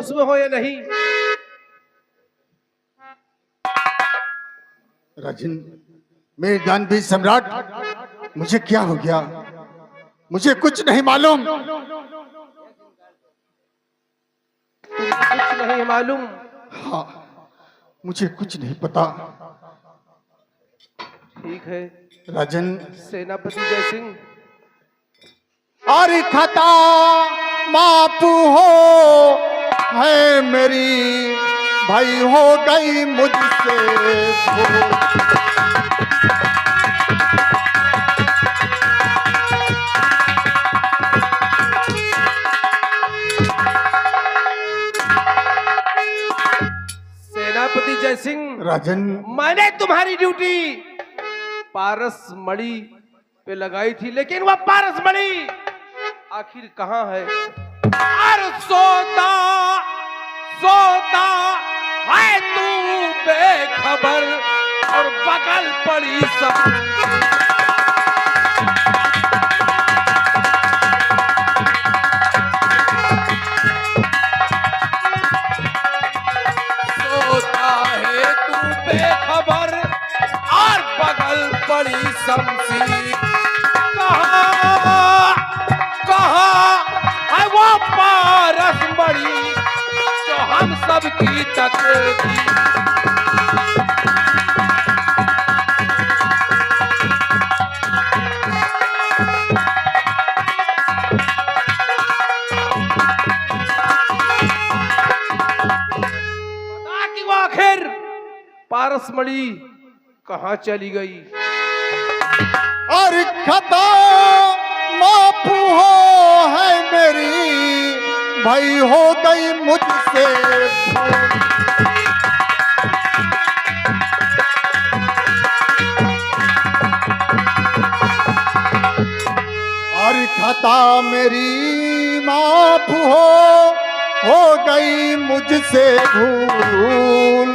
होश में हो या नहीं? राजन, मैं दानवीर सम्राट, मुझे क्या हो गया? मुझे कुछ नहीं मालूम। कुछ नहीं मालूम? हाँ, मुझे कुछ नहीं पता। ठीक है राजन। सेनापति जय सिंह, और खता माफ हो है मेरी, भाई हो गई मुझसे भूल। सेनापति जय सिंह, राजन, मैंने तुम्हारी ड्यूटी पारस मणि पे लगाई थी, लेकिन वह पारस मणि आखिर कहाँ है? और सोता सोता है तू बेखबर और बगल पड़ी सब। सोता है तू बेखबर और बगल पड़ी शमशीर। कहाँ कहाँ है वो पारस मणि जो हम सबकी तकदीर? बता कि वो आखिर पारस मणि कहाँ चली गई? और खता माफ हो है मेरी, भाई हो गई मुझसे भूल। और खता मेरी माफ हो गई मुझसे भूल।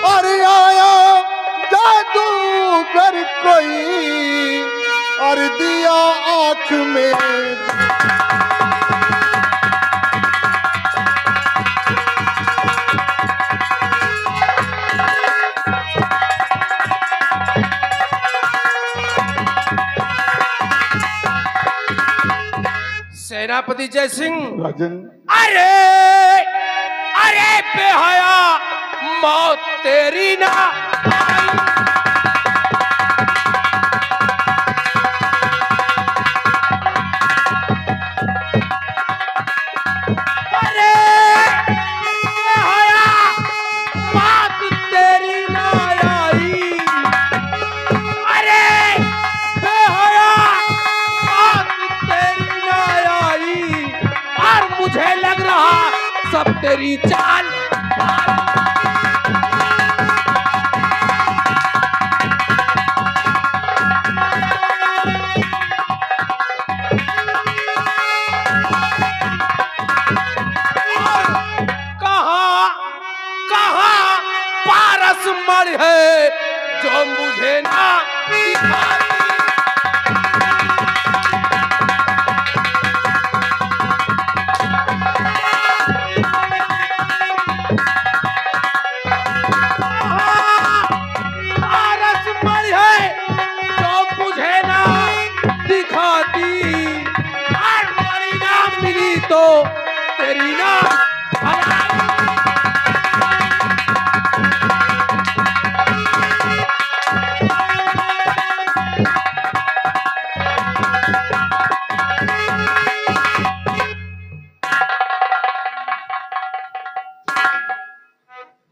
और आया जादूगर कोई और दिया आँख में। सेनापति जय सिंह, राजन, अरे अरे बेहया, मौत तेरी ना आई। अरे बेहया, मौत तेरी ना आई। अरे बेहया, मौत तेरी ना आई। और मुझे लग रहा सब तेरी चाल। कहाँ कहाँ पारस मणि है जो मुझे ना दिखाती? पारस मणि है जो मुझे ना दिखाती। और मणि ना मिली तो तेरी ना भलाई।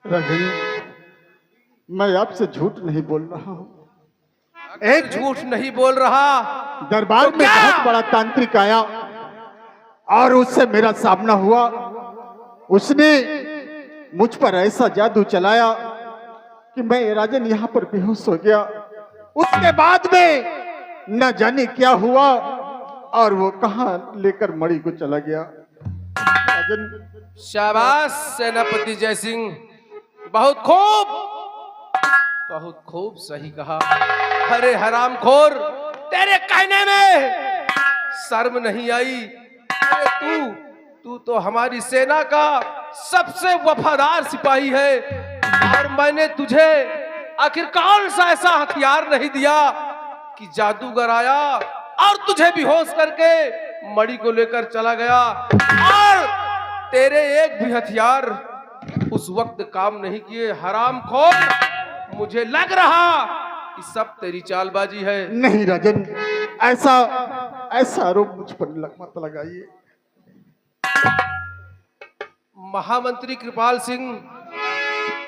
राजन, मैं आपसे झूठ नहीं बोल रहा हूँ। एक झूठ नहीं बोल रहा। दरबार तो में क्या? बहुत बड़ा तांत्रिक आया और उससे मेरा सामना हुआ। उसने मुझ पर ऐसा जादू चलाया कि मैं राजन यहाँ पर बेहोश हो गया। उसके बाद में न जाने क्या हुआ और वो कहाँ लेकर मणि को चला गया। राजन, शाबाश सेनापति जय सिंह, बहुत खूब सही कहा। अरे हरामखोर, तेरे कहने में शर्म नहीं आई? अरे तू तो हमारी सेना का सबसे वफादार सिपाही है, और मैंने तुझे आखिर कौन सा ऐसा हथियार नहीं दिया कि जादूगर आया और तुझे बेहोश करके मणि को लेकर चला गया, और तेरे एक भी हथियार उस वक्त काम नहीं किए। हरामखोर, मुझे लग रहा कि सब तेरी चालबाजी है। नहीं राजन, ऐसा ऐसा आरोप मुझ पर मत लगाइए। महामंत्री कृपाल सिंह,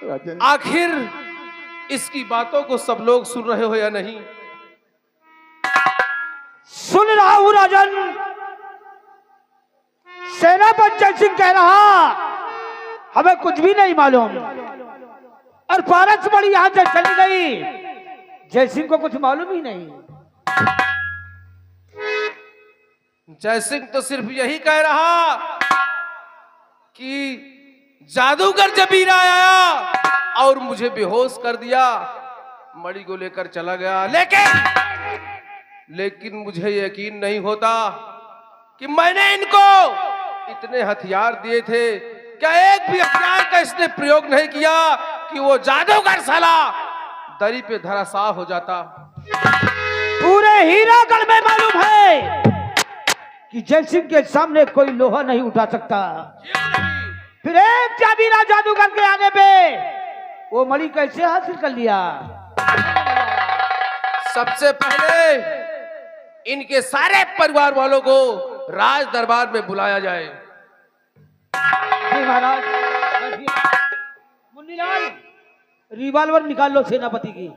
राजन, आखिर इसकी बातों को सब लोग सुन रहे हो या नहीं? सुन रहा हूं राजन। सेनापति जय सिंह कह रहा हमें कुछ भी नहीं मालूम, और पारस मणि यहां से चली गई, जय सिंह को कुछ मालूम ही नहीं। जय सिंह तो सिर्फ यही कह रहा कि जादूगर जबीरा आया और मुझे बेहोश कर दिया, मणि को लेकर चला गया। लेकिन मुझे यकीन नहीं होता कि मैंने इनको इतने हथियार दिए थे, क्या एक भी हथियार का इसने प्रयोग नहीं किया कि वो जादूगर साला दरी पे धराशाह हो जाता। पूरे हीरागढ़ में मालूम है कि जय सिंह के सामने कोई लोहा नहीं उठा सकता। फिर एक जबीरा जादूगर के आने पे वो मणि कैसे हासिल कर लिया? सबसे पहले इनके सारे परिवार वालों को राज दरबार में बुलाया जाए। जी महाराज। मुन्नीलाल, रिवॉल्वर निकाल लो सेनापति की।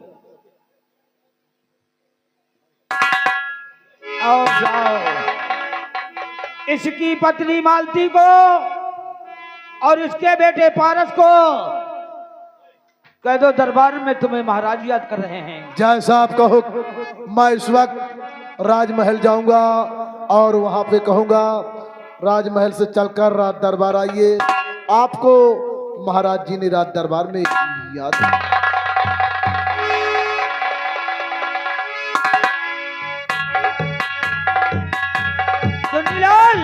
आओ जाओ, इसकी पत्नी मालती को और इसके बेटे पारस को कह दो दरबार में तुम्हें महाराज याद कर रहे हैं। जैसा आप कहो, मैं इस वक्त राजमहल जाऊंगा और वहां पे कहूंगा राजमहल से चलकर रात दरबार आइए, आपको महाराज जी ने रात दरबार में याद। मुन्नीलाल,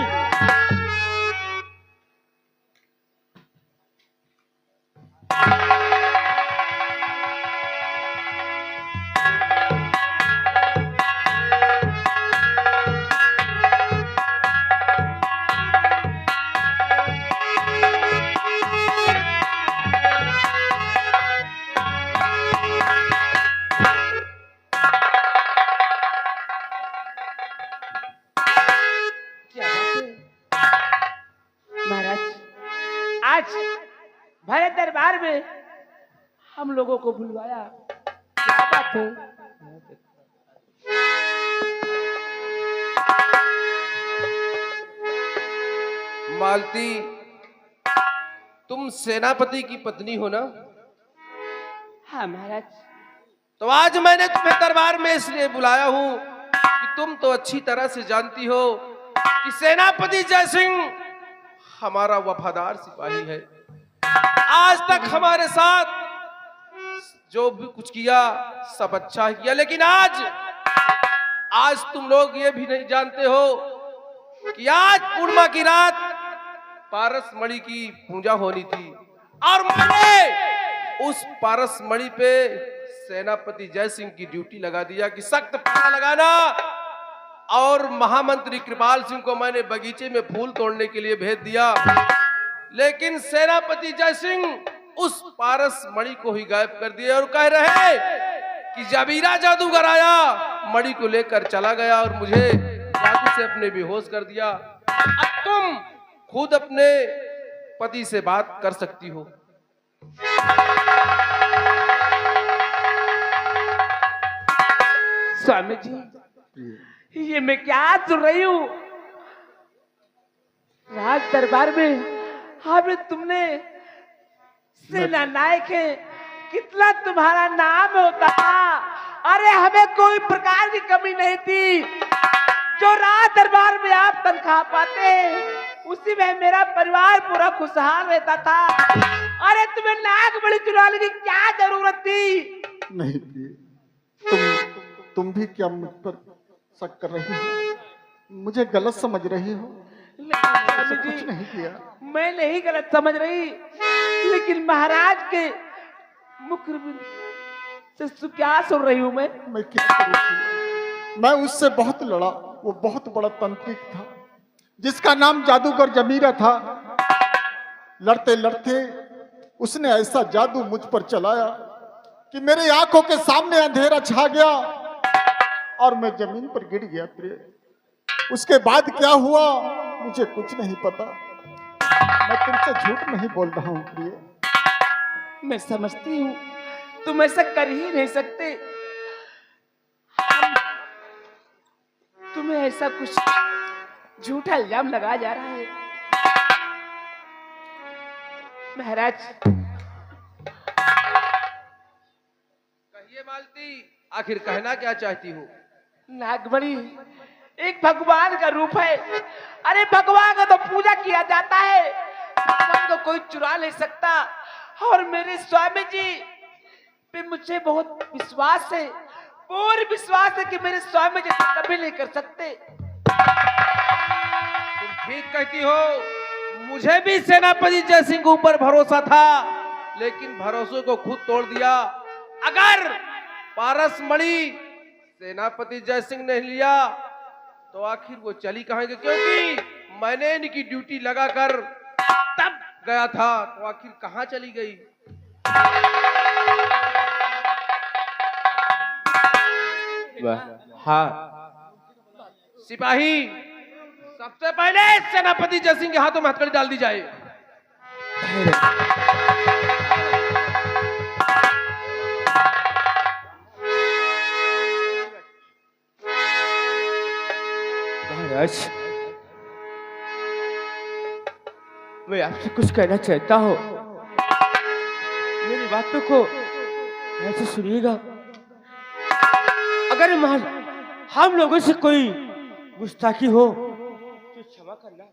आज भरे दरबार में हम लोगों को बुलवाया, क्या बात है? मालती, तुम सेनापति की पत्नी हो ना? हाँ महाराज। तो आज मैंने तुम्हें दरबार में इसलिए बुलाया हूं कि तुम तो अच्छी तरह से जानती हो कि सेनापति जय सिंह हमारा वफादार सिपाही है। आज तक हमारे साथ जो भी कुछ किया सब अच्छा किया, लेकिन आज तुम लोग ये भी नहीं जानते हो कि आज पूर्णिमा की रात पारस मणि की पूजा होनी थी, और मैंने उस पारस मणि पे सेनापति जय सिंह की ड्यूटी लगा दिया कि सख्त पहरा लगाना, और महामंत्री कृपाल सिंह को मैंने बगीचे में फूल तोड़ने के लिए भेज दिया। लेकिन सेनापति जय सिंह उस पारस मणि को ही गायब कर दिए और कह रहे कि जबीरा जादूगर आया, मणि को लेकर चला गया और मुझे जादू से अपने बेहोश कर दिया। अब तुम खुद अपने पति से बात कर सकती हो। स्वामी जी, ये मैं क्या सुन रही हूँ? राज दरबार में हमें तुमने सेना नायक है, कितना तुम्हारा नाम होता था। अरे हमें कोई प्रकार की कमी नहीं थी, जो राज दरबार में आप तनख्वाह पाते उसी में मेरा परिवार पूरा खुशहाल रहता था। अरे तुम्हें नाक बड़ी चुराने की क्या जरूरत थी? नहीं तुम भी क्या मुझ पर शक कर रही हो? मुझे गलत समझ रही हो? स्वामी कुछ जी, नहीं किया। मैं नहीं गलत समझ रही, लेकिन महाराज के मुखबिंद से क्या सुन रही हूं मैं क्या करूं प्रिय? मैं उससे बहुत लड़ा। वो बहुत बड़ा तांत्रिक था जिसका नाम जादूगर जमीरा था। लड़ते लड़ते उसने ऐसा जादू मुझ पर चलाया कि मेरी आंखों के सामने अंधेरा छा गया और मैं जमीन पर गिर गया प्रिय। उसके बाद क्या हुआ मुझे कुछ नहीं पता। मैं तुमसे झूठ नहीं बोल रहा हूं प्रिय। मैं समझती हूँ तुम ऐसा कर ही नहीं सकते। तुम्हें ऐसा कुछ झूठा इल्जाम लगाया जा रहा है। महाराज कहिए मालती, आखिर कहना क्या चाहती हो? नागमणि एक भगवान का रूप है। अरे भगवान का तो पूजा किया जाता है, भगवान को कोई चुरा नहीं सकता। और मेरे स्वामी जी पे मुझे बहुत विश्वास है, पूर्ण विश्वास है कि मेरे स्वामी जी कभी नहीं कर सकते। तुम ठीक कहती हो। मुझे भी सेनापति जयसिंह के ऊपर भरोसा था, लेकिन भरोसे को खुद तोड़ दिया। अगर पारस मणि सेनापति जयसिंह ने लिया तो आखिर वो चली कहां गई? क्योंकि मैंने इनकी ड्यूटी लगाकर तब गया था, तो आखिर कहां चली गई? हाँ सिपाही, सबसे पहले सेनापति जयसिंह के हाथों में हथकड़ी डाल दी जाए। महाराज मैं आपसे कुछ कहना चाहता हूँ, मेरी बातों को ऐसे सुनिएगा। अगर हम लोगों से कोई गुस्ताखी हो तो क्षमा करना।